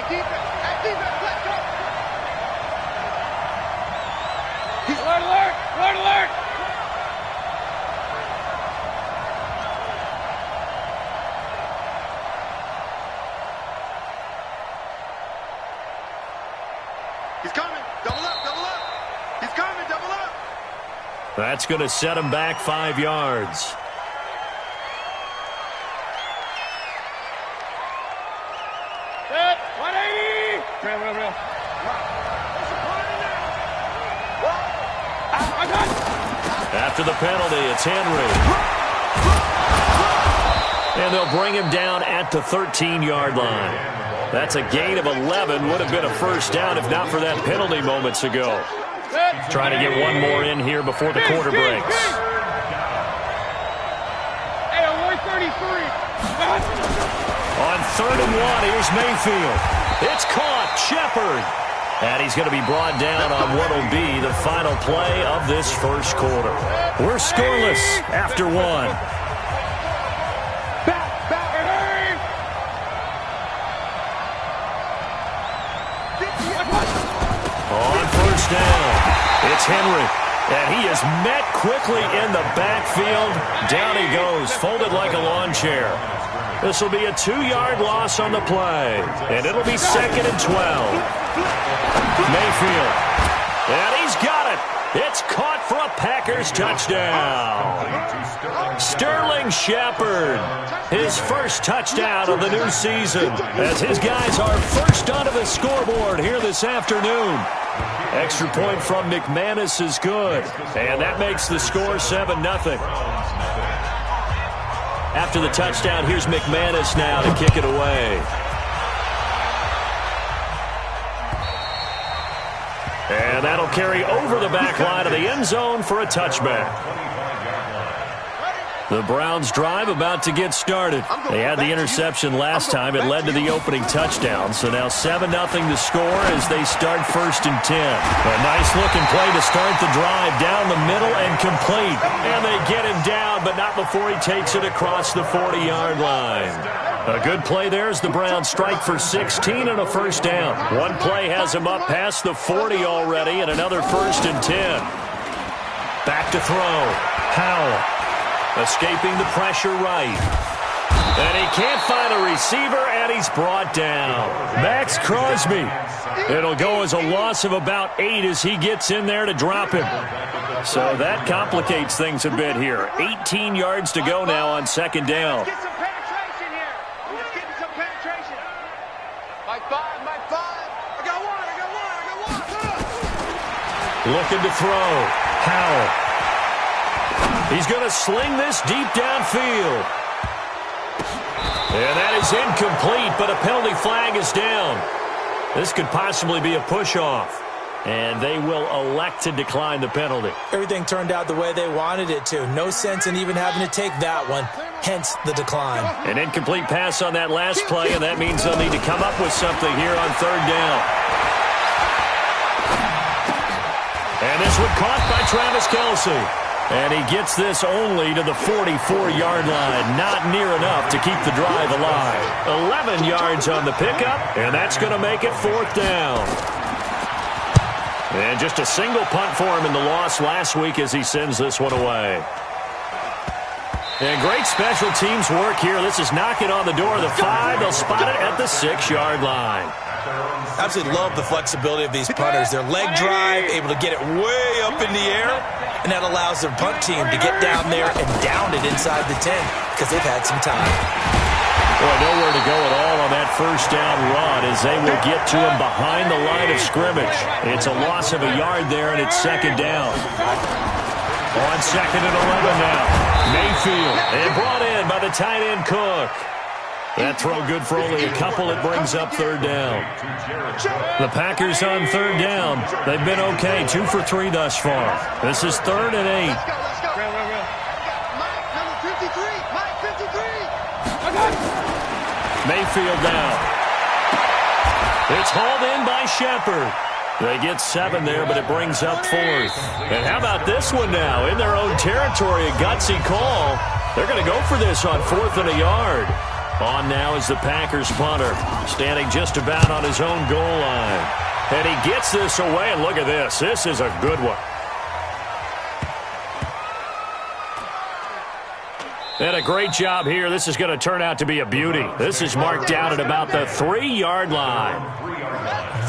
Alert, alert! Alert, alert! He's coming. Double up, double up. He's coming, double up. That's going to set him back 5 yards. Set, 180! Real. After the penalty, it's Henry. And they'll bring him down at the 13-yard line. That's a gain of 11. Would have been a first down if not for that penalty moments ago. Trying to get one more in here before the quarter breaks. Hey, 133. On 3rd and 1, here's Mayfield. It's caught. Shepard. And he's going to be brought down on what will be the final play of this first quarter. We're scoreless after 1. On first down, it's Henry. And he is met quickly in the backfield. Down he goes, folded like a lawn chair. This will be a 2-yard loss on the play. And it'll be 2nd and 12. Mayfield. And he's got it. It's caught for a Packers touchdown. Sterling Shepard. His first touchdown of the new season. As his guys are first onto the scoreboard here this afternoon. Extra point from McManus is good. And that makes the score 7-0. After the touchdown, here's McManus now to kick it away. And that'll carry over the back line of the end zone for a touchback. The Browns' drive about to get started. They had the interception last time. It led to the opening touchdown. So now 7-0 to score as they start 1st and 10. A nice-looking play to start the drive down the middle and complete. And they get him down, but not before he takes it across the 40-yard line. A good play there as the Browns strike for 16 and a first down. One play has him up past the 40 already and another 1st and 10. Back to throw. Howell. Escaping the pressure right. And he can't find a receiver, and he's brought down. Max Crosby. It'll go as a loss of about 8 as he gets in there to drop him. So that complicates things a bit here. 18 yards to go now on 2nd down. Get some penetration here. Let's get some penetration. Mike 5. I got one. Looking to throw. Howell. He's going to sling this deep downfield. And that is incomplete, but a penalty flag is down. This could possibly be a push-off. And they will elect to decline the penalty. Everything turned out the way they wanted it to. No sense in even having to take that one. Hence the decline. An incomplete pass on that last play, and that means they'll need to come up with something here on 3rd down. And this one caught by Travis Kelce. And he gets this only to the 44-yard line. Not near enough to keep the drive alive. 11 yards on the pickup, and that's going to make it 4th down. And just a single punt for him in the loss last week as he sends this one away. And great special teams work here. This is knocking on the door of the 5. They'll spot it at the 6-yard line. Absolutely love the flexibility of these punters. Their leg drive, able to get it way up in the air, and that allows their punt team to get down there and down it inside the 10 because they've had some time. Boy, nowhere to go at all on that first down run as they will get to him behind the line of scrimmage. It's a loss of a yard there, and it's 2nd down. On 2nd and 11 now. Mayfield, and brought in by the tight end Cook. That throw good for only a couple. It brings up 3rd down. The Packers on 3rd down. They've been okay, 2 for 3 thus far. This is 3rd and 8. Let's go. Mike, number 53. Mike, 53. Mayfield now. It's hauled in by Shepard. They get 7 there, but it brings up 4th. And how about this one now? In their own territory, a gutsy call. They're going to go for this on 4th and a yard. On now is the Packers punter, standing just about on his own goal line. And he gets this away, and look at this. This is a good one. And a great job here. This is going to turn out to be a beauty. This is marked down at about the 3-yard line.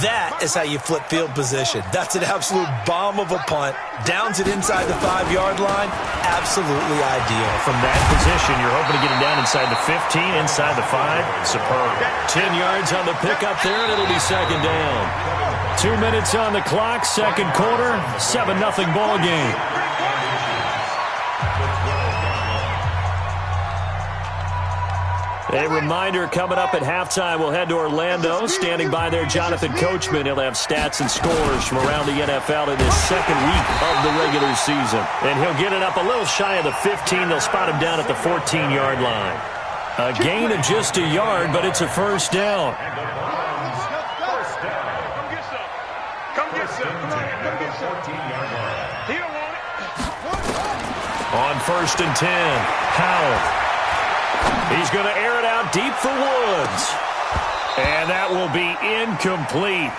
That is how you flip field position. That's an absolute bomb of a punt. Downs it inside the 5-yard line. Absolutely ideal. From that position, you're hoping to get it down inside the 15, inside the 5. Superb. 10 yards on the pickup there, and it'll be second down. 2 minutes on the clock, second quarter, 7-0 ball game. A reminder, coming up at halftime, we'll head to Orlando. Standing by there, Jonathan Coachman. He'll have stats and scores from around the NFL in his second week of the regular season. And he'll get it up a little shy of the 15. They'll spot him down at the 14-yard line. A gain of just a yard, but it's a first down. Come get some. He don't want it. On first and 10, Howell. He's going to air it out deep for Woods. And that will be incomplete.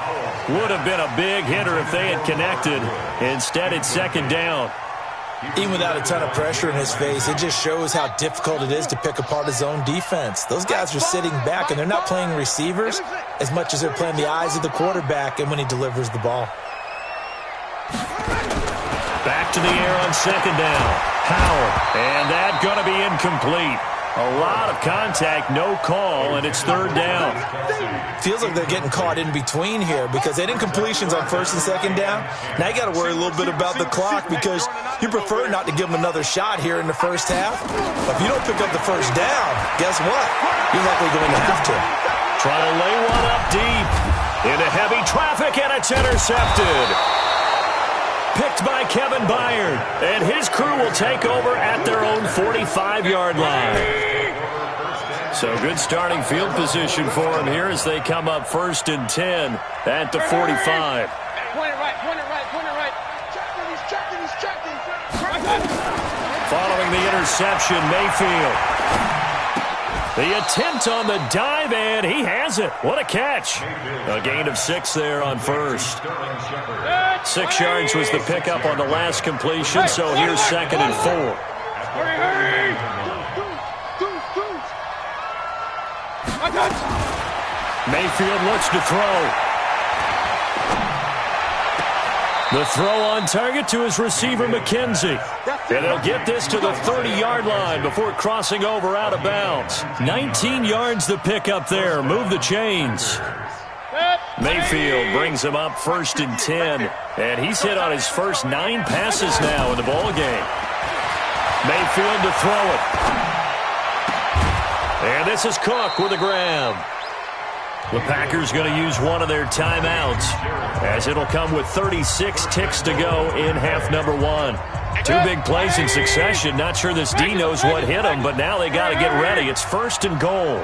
Would have been a big hitter if they had connected. Instead, it's second down. Even without a ton of pressure in his face, it just shows how difficult it is to pick apart his own defense. Those guys are sitting back, and they're not playing receivers as much as they're playing the eyes of the quarterback and when he delivers the ball. Back to the air on second down. Howell. And that's going to be incomplete. A lot of contact, no call, and it's third down. Feels like they're getting caught in between here because they did incompletions on first and second down. Now you got to worry a little bit about the clock because you prefer not to give them another shot here in the first half. But if you don't pick up the first down, guess what? You're likely going to have to. Try to lay one up deep. Into heavy traffic, and it's intercepted. Picked by Kevin Byard, and his crew will take over at their own 45-yard line. So good starting field position for them here as they come up first and 10 at the 45. Point it right. He's checking. Following the interception, Mayfield. The attempt on the dive, and he has it. What a catch. A gain of 6 there on first. 6 yards was the pickup on the last completion, so here's second and 4. Hurry! Mayfield looks to throw. The throw on target to his receiver, McKenzie. And they'll get this to the 30-yard line before crossing over out of bounds. 19 yards the pickup there. Move the chains. Mayfield brings him up first and 10. And he's hit on his first 9 passes now in the ball game. Mayfield to throw it. And this is Cook with a grab. The Packers going to use one of their timeouts as it'll come with 36 ticks to go in half number 1. 2 big plays in succession. Not sure this D knows what hit him, but now they got to get ready. It's first and goal.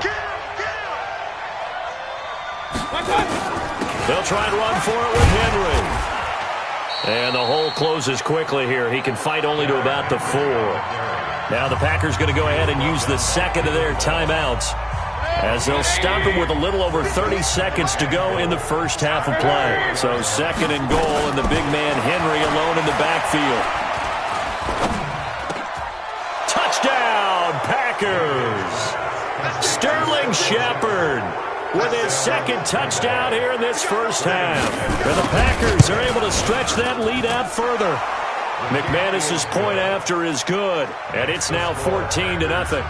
They'll try and run for it with Henry. And the hole closes quickly here. He can fight only to about the 4. Now the Packers going to go ahead and use the second of their timeouts as they'll stop him with a little over 30 seconds to go in the first half of play. So second and goal, and the big man Henry alone in the backfield. Touchdown, Packers! Sterling Shepard with his second touchdown here in this first half. And the Packers are able to stretch that lead out further. McManus's point after is good, and it's now 14-0.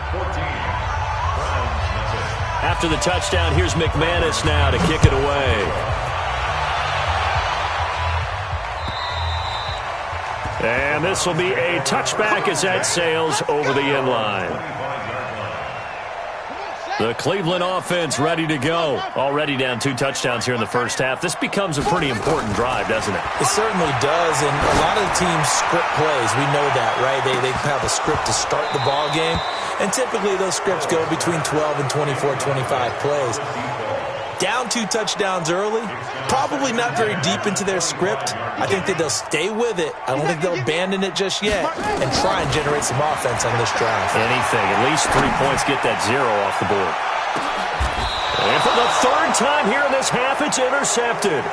After the touchdown, here's McManus now to kick it away. And this will be a touchback as that sails over the end line. The Cleveland offense ready to go. Already down 2 touchdowns here in the first half. This becomes a pretty important drive, doesn't it? It certainly does, and a lot of the teams script plays. We know that, right? They have a script to start the ball game, and typically those scripts go between 12 and 24, 25 plays. Down 2 touchdowns early, probably not very deep into their script. I think that they'll stay with it. I don't think they'll abandon it just yet and try and generate some offense on this drive. Anything. At least 3 points, get that 0 off the board. And for the third time here in this half, it's intercepted.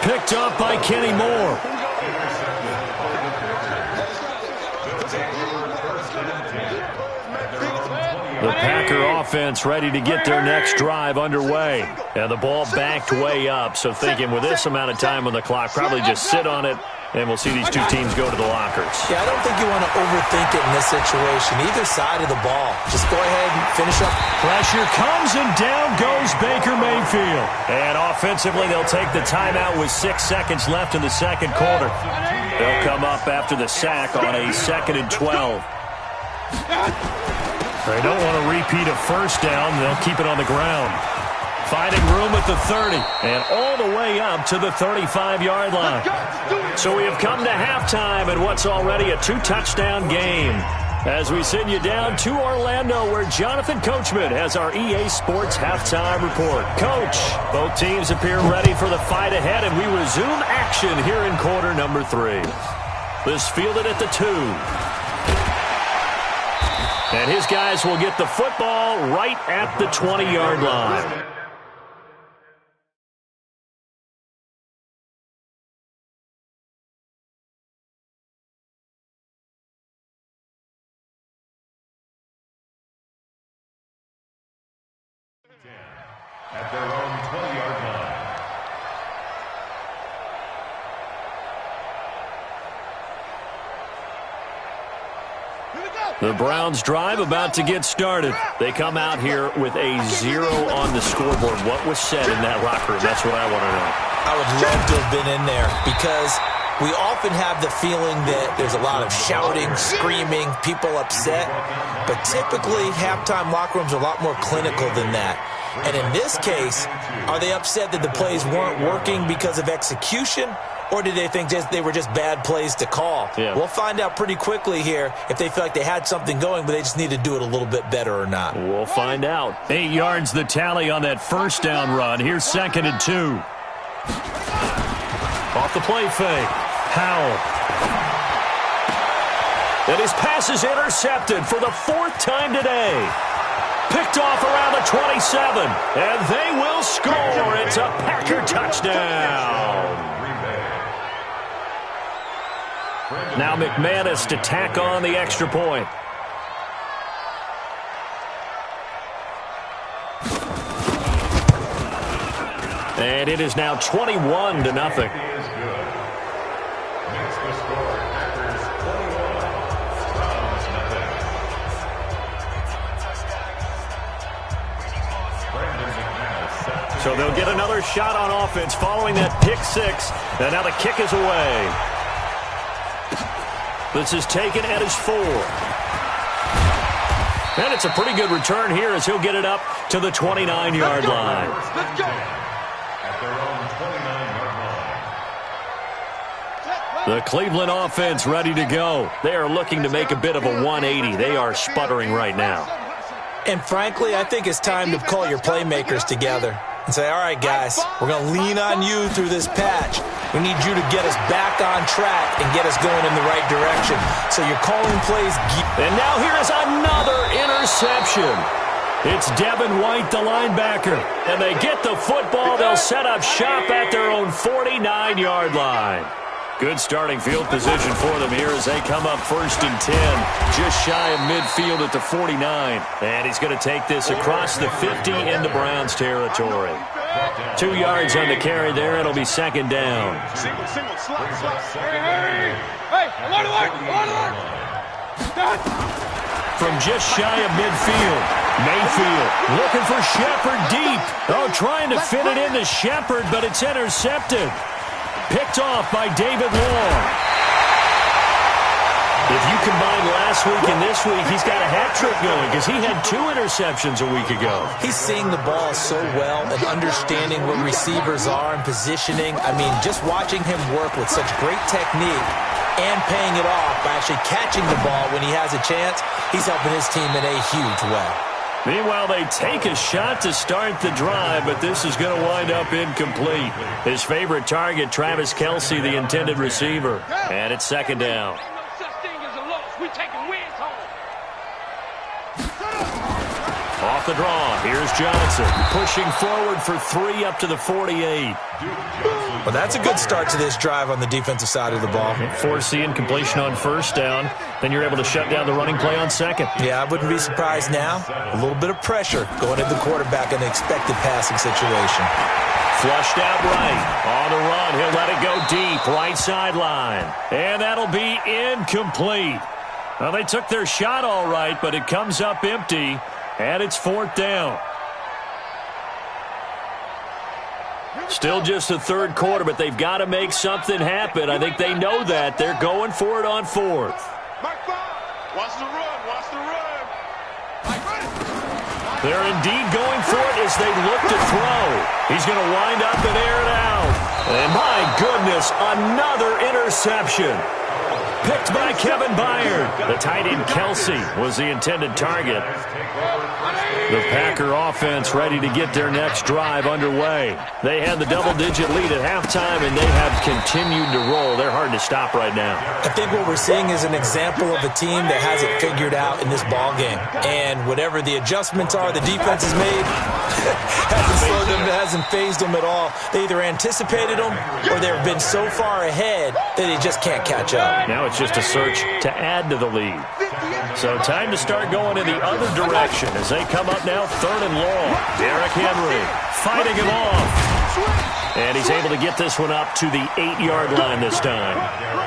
Picked up by Kenny Moore. The Packer offense ready to get their next drive underway. And the ball backed way up, so thinking with this amount of time on the clock, probably just sit on it, and we'll see these two teams go to the lockers. Yeah, I don't think you want to overthink it in this situation. Either side of the ball. Just go ahead and finish up. Pressure comes, and down goes Baker Mayfield. And offensively, they'll take the timeout with 6 seconds left in the second quarter. They'll come up after the sack on a 2nd and 12. They don't want to repeat a first down. They'll keep it on the ground. Finding room at the 30 and all the way up to the 35-yard line. So we have come to halftime in what's already a 2-touchdown game. As we send you down to Orlando, where Jonathan Coachman has our EA Sports halftime report. Coach, both teams appear ready for the fight ahead, and we resume action here in quarter number 3. This fielded at the 2. And his guys will get the football right at the 20-yard line. At their own 20-yard line. The Browns drive about to get started. They come out here with a 0 on the scoreboard. What was said in that locker room? That's what I want to know. I would love to have been in there because we often have the feeling that there's a lot of shouting, screaming, people upset. But typically, halftime locker rooms are a lot more clinical than that. And in this case, are they upset that the plays weren't working because of execution? Or did they think they were just bad plays to call? Yeah. We'll find out pretty quickly here if they feel like they had something going, but they just need to do it a little bit better or not. We'll find out. 8 yards the tally on that first down run. Here's 2nd and 2. Off the play fake. Howell. And his pass is intercepted for the 4th time today. Picked off around the 27. And they will score. It's a Packer touchdown. Now McManus to tack on the extra point. And it is now 21-0. So they'll get another shot on offense following that pick 6. And now the kick is away. This is taken at his 4. And it's a pretty good return here as he'll get it up to the 29-yard line. Let's go. At their own 29-yard line. The Cleveland offense ready to go. They are looking to make a bit of a 180. They are sputtering right now. And frankly, I think it's time to call your playmakers together and say, all right, guys, we're going to lean on you through this patch. We need you to get us back on track and get us going in the right direction. So you're calling plays. And now here is another interception. It's Devin White, the linebacker. And they get the football. They'll set up shop at their own 49-yard line. Good starting field position for them here as they come up 1st and 10. Just shy of midfield at the 49. And he's going to take this across the 50 into Browns territory. 2 yards on the carry there. It'll be 2nd down. Single, slot. Hey, alert. From just shy of midfield, Mayfield looking for Shepard deep. Oh, trying to fit it into Shepard, but it's intercepted. Picked off by David Long. If you combine last week and this week, he's got a hat trick going because he had 2 interceptions a week ago. He's seeing the ball so well and understanding what receivers are and positioning. I mean, just watching him work with such great technique and paying it off by actually catching the ball when he has a chance, he's helping his team in a huge way. Meanwhile, they take a shot to start the drive, but this is going to wind up incomplete. His favorite target, Travis Kelce, the intended receiver. And it's 2nd down. Off off the draw. Here's Johnson pushing forward for 3 up to the 48. Well, that's a good start to this drive on the defensive side of the ball. Force the incompletion on first down. Then you're able to shut down the running play on second. Yeah, I wouldn't be surprised now. A little bit of pressure going into the quarterback in an expected passing situation. Flushed out right. On the run, he'll let it go deep. Right sideline. And that'll be incomplete. Well, they took their shot all right, but it comes up empty, and it's 4th down. Still just the third quarter, but they've got to make something happen. I think they know that. They're going for it on 4th. Watch the run. Watch the run. They're indeed going for it as they look to throw. He's going to wind up and air it out. And my goodness, another interception. Picked by Kevin Byard. The tight end Kelsey was the intended target. The Packer offense ready to get their next drive underway. They had the double-digit lead at halftime, and they have continued to roll. They're hard to stop right now. I think what we're seeing is an example of a team that has it figured out in this ball game. And whatever the adjustments are the defense has made, hasn't slowed them, hasn't phased them at all. They either anticipated them or they've been so far ahead that they just can't catch up. Now it's just a search to add to the lead. So time to start going in the other direction as they come up now 3rd and long. Derrick Henry fighting him off. And he's able to get this one up to the 8-yard line this time.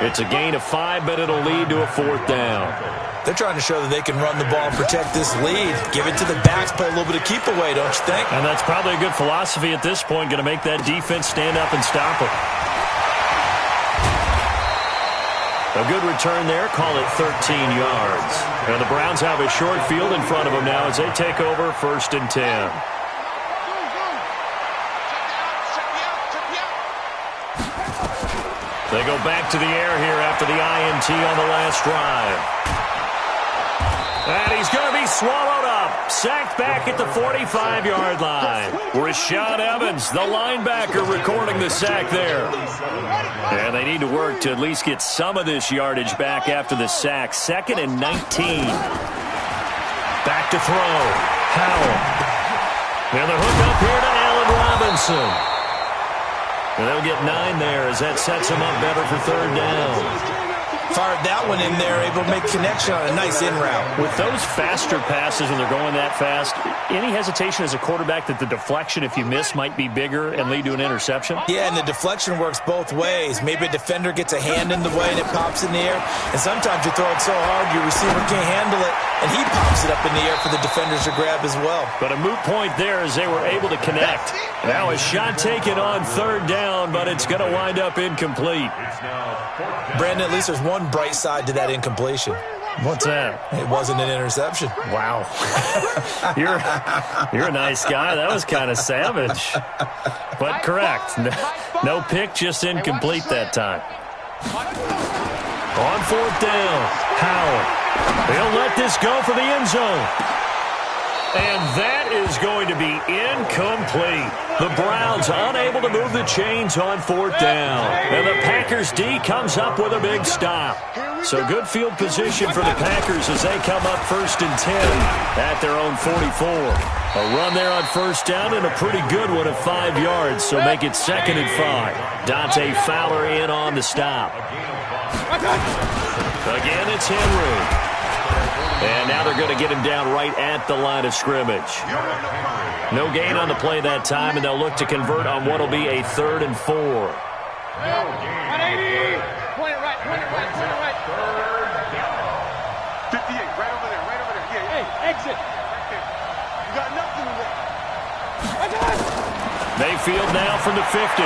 It's a gain of 5, but it'll lead to a 4th down. They're trying to show that they can run the ball and protect this lead. Give it to the backs, play a little bit of keep away, don't you think? And that's probably a good philosophy at this point, going to make that defense stand up and stop it. A good return there, call it 13 yards. And the Browns have a short field in front of them now as they take over 1st and 10. They go back to the air here after the INT on the last drive. And he's going to be swallowed up. Sacked back at the 45-yard line. Rashad Evans, the linebacker, recording the sack there. And they need to work to at least get some of this yardage back after the sack. 2nd and 19. Back to throw. Howell. And the hook up here to Allen Robinson. And they'll get 9 there as that sets them up better for 3rd down. Fired that one in there, able to make connection on a nice in route. With those faster passes when they're going that fast, any hesitation as a quarterback that the deflection, if you miss, might be bigger and lead to an interception? Yeah, and the deflection works both ways. Maybe a defender gets a hand in the way and it pops in the air. And sometimes you throw it so hard your receiver can't handle it, and he pops it up in the air for the defenders to grab as well. But a moot point there as they were able to connect. Now a shot taken on 3rd down, but it's going to wind up incomplete. Brandon, at least there's one bright side to that incompletion. What's that? It wasn't an interception. Wow. You're a nice guy. That was kind of savage. But correct. No pick, just incomplete that time. On 4th down, Howell. He'll let this go for the end zone. And that is going to be incomplete. The Browns unable to move the chains on 4th down. And the Packers D comes up with a big stop. So good field position for the Packers as they come up 1st and 10 at their own 44. A run there on 1st down and a pretty good one of 5 yards. So make it 2nd and 5. Dante Fowler in on the stop. Again, it's Henry. And now they're going to get him down right at the line of scrimmage. No gain on the play that time, and they'll look to convert on what will be a 3rd and 4. 180. Point it right. 58, right over there. Yeah. Hey, exit. You got nothing to do. Mayfield now from the 50.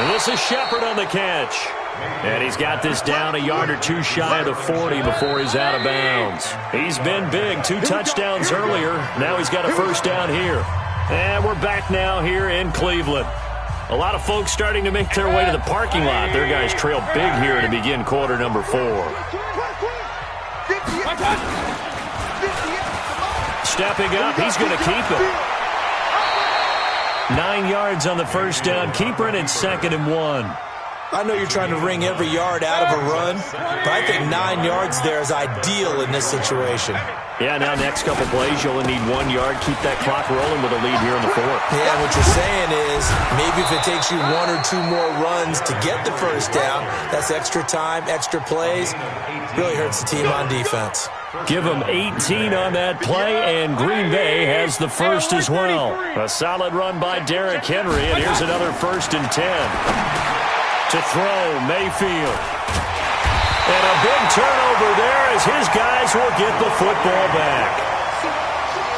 And this is Shepard on the catch. And he's got this down a yard or 2 shy of the 40 before he's out of bounds. He's been big. 2 touchdowns earlier. Now he's got a 1st down here. And we're back now here in Cleveland. A lot of folks starting to make their way to the parking lot. Their guys trail big here to begin quarter number 4. Stepping up, he's going to keep it. 9 yards on the 1st down. Keeper, and it's 2nd and 1. I know you're trying to wring every yard out of a run, but I think 9 yards there is ideal in this situation. Yeah, now next couple plays, you only need 1 yard. Keep that clock rolling with a lead here in the fourth. Yeah, what you're saying is maybe if it takes you 1 or 2 more runs to get the first down, that's extra time, extra plays. Really hurts the team on defense. Give them 18 on that play, and Green Bay has the first as well. A solid run by Derrick Henry, and here's another 1st and 10. To throw, Mayfield. And a big turnover there as his guys will get the football back.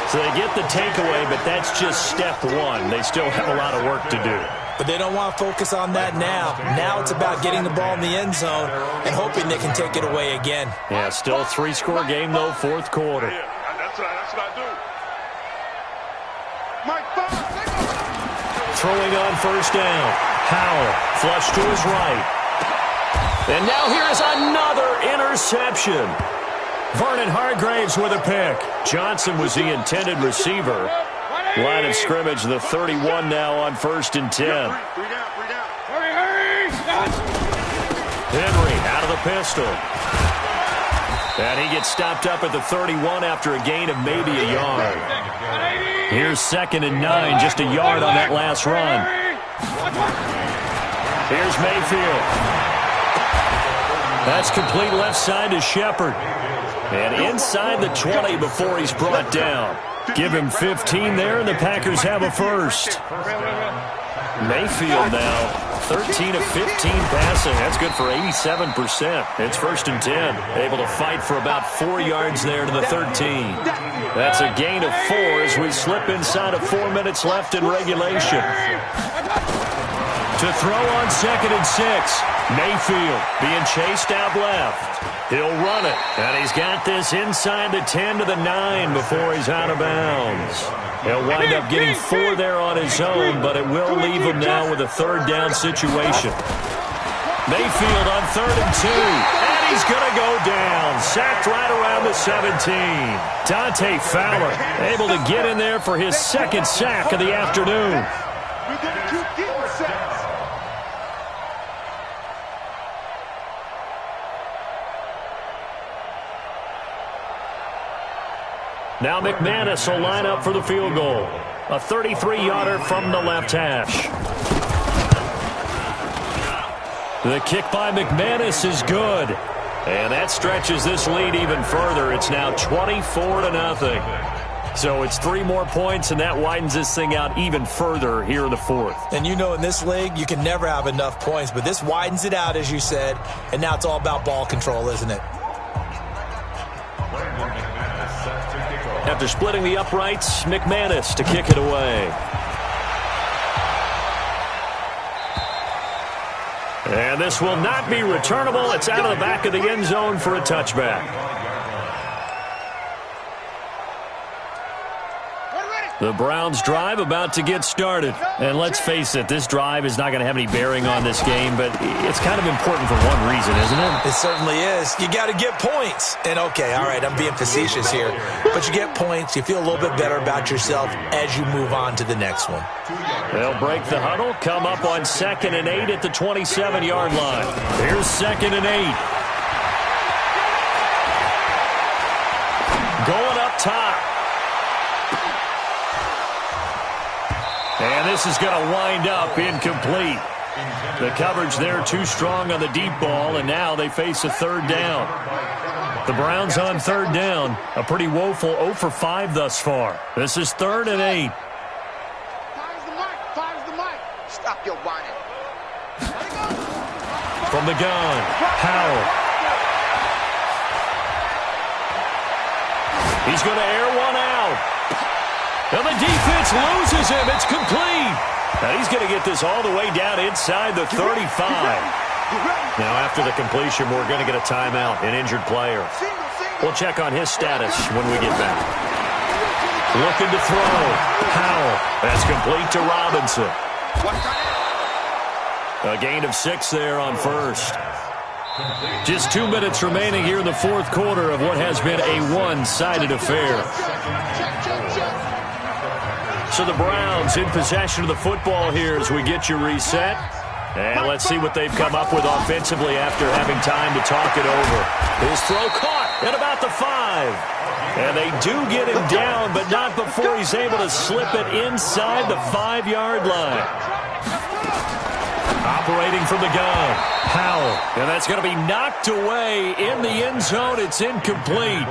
So they get the takeaway, but that's just step one. They still have a lot of work to do. But they don't want to focus on that now. Now it's about getting the ball in the end zone and hoping they can take it away again. Yeah, still a 3-score game, though, fourth quarter. Yeah, that's right. That's what I do. Mike, Throwing on first down. Howell, flush to his right. And now here's another interception. Vernon Hargraves with a pick. Johnson was the intended receiver. Line of scrimmage, the 31 now on 1st and 10. Henry out of the pistol. And he gets stopped up at the 31 after a gain of maybe a yard. Here's 2nd and 9, just a yard on that last run. Here's Mayfield. That's complete left side to Shepard. And inside the 20 before he's brought down. Give him 15 there, and the Packers have a first. Mayfield now, 13 of 15 passing. That's good for 87%. It's 1st and 10. Able to fight for about 4 yards there to the 13. That's a gain of 4 as we slip inside of 4 minutes left in regulation. To throw on 2nd and 6. Mayfield being chased out left. He'll run it, and he's got this inside the 10 to the 9 before he's out of bounds. He'll wind up getting 4 there on his own, but it will leave him now with a 3rd down situation. Mayfield on 3rd and 2, and he's going to go down. Sacked right around the 17. Dante Fowler able to get in there for his 2nd sack of the afternoon. Now McManus will line up for the field goal. A 33-yarder from the left hash. The kick by McManus is good. And that stretches this lead even further. It's now 24-0. So it's 3 more points, and that widens this thing out even further here in the fourth. And you know in this league, you can never have enough points, but this widens it out, as you said, and now it's all about ball control, isn't it? After splitting the uprights, McManus to kick it away. And this will not be returnable. It's out of the back of the end zone for a touchback. The Browns drive about to get started. And let's face it, this drive is not going to have any bearing on this game, but it's kind of important for one reason, isn't it? It certainly is. You got to get points. And okay, all right, I'm being facetious here, but you get points, you feel a little bit better about yourself as you move on to the next one. They'll break the huddle, come up on 2nd and 8 at the 27-yard line. Here's 2nd and 8. Going up top. And this is going to wind up incomplete. The coverage there too strong on the deep ball, and now they face a 3rd down. The Browns on 3rd down. A pretty woeful 0 for 5 thus far. This is 3rd and 8. Stop your whining. From the gun, Howell. He's going to air one out. And the defense loses him. It's complete. And he's going to get this all the way down inside the 35. Now, after the completion, we're going to get a timeout, an injured player. We'll check on his status when we get back. Looking to throw. Howell. That's complete to Robinson. A gain of 6 there on 1st. Just 2 minutes remaining here in the fourth quarter of what has been a one-sided affair. So the Browns in possession of the football here as we get you reset. And let's see what they've come up with offensively after having time to talk it over. His throw caught at about the 5. And they do get him down, but not before he's able to slip it inside the 5-yard line. Operating from the gun, Powell. And that's going to be knocked away in the end zone. It's incomplete.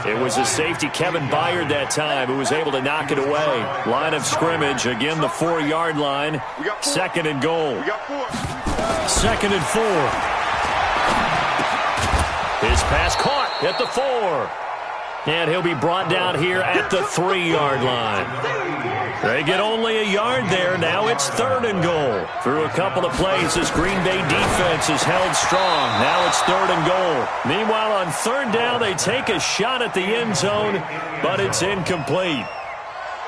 It was a safety, Kevin Byard, that time, who was able to knock it away. Line of scrimmage, again the 4-yard line. Second and goal. Second and 4. His pass caught at the 4. And he'll be brought down here at the 3-yard line. They get only a yard there. Now it's third and goal. Through a couple of plays, this Green Bay defense is held strong. Now it's third and goal. Meanwhile, on third down, they take a shot at the end zone, but it's incomplete.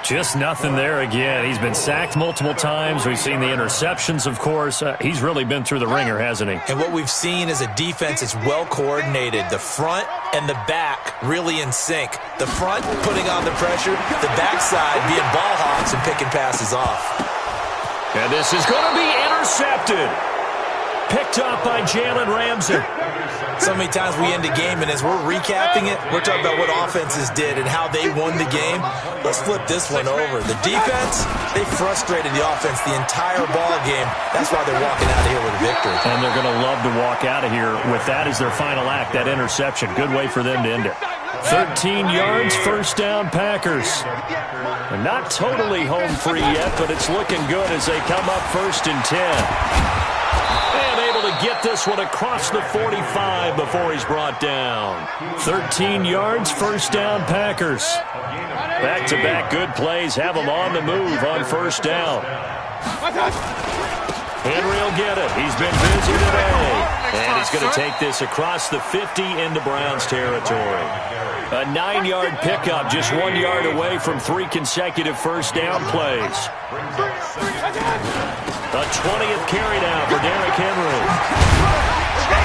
Just nothing there again. He's been sacked multiple times. We've seen the interceptions, of course. He's really been through the ringer, hasn't he? And what we've seen is a defense that's well coordinated. The front and the back really in sync. The front putting on the pressure, the backside being ball hawks and picking passes off. And this is going to be intercepted. Picked up by Jalen Ramsey. So many times we end a game, and as we're recapping it, we're talking about what offenses did and how they won the game. Let's flip this one over. The defense, they frustrated the offense the entire ball game. That's why they're walking out of here with a victory. And they're going to love to walk out of here with that as their final act, that interception. Good way for them to end it. 13 yards, first down, Packers. They're not totally home free yet, but it's looking good as they come up first and 10. And able to get this one across the 45 before he's brought down. 13 yards, first down, Packers. Back-to-back good plays have them on the move on first down. Henry will get it. He's been busy today. And he's going to take this across the 50 into Browns territory. A 9-yard pickup, just 1 yard away from 3 consecutive first down plays. The 20th carry down for Derrick Henry.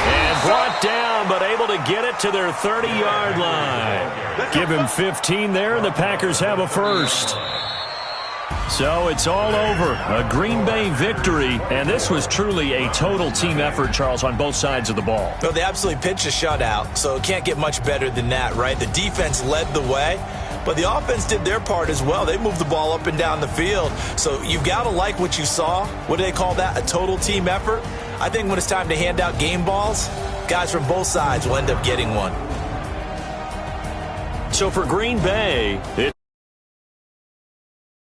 And brought down, but able to get it to their 30-yard line. Give him 15 there, and the Packers have a first. So it's all over. A Green Bay victory, and this was truly a total team effort, Charles, on both sides of the ball. Well, they absolutely pitched a shutout, so it can't get much better than that, right? The defense led the way, but the offense did their part as well. They moved the ball up and down the field, so you've got to like what you saw. What do they call that? A total team effort? I think when it's time to hand out game balls, guys from both sides will end up getting one. So for Green Bay,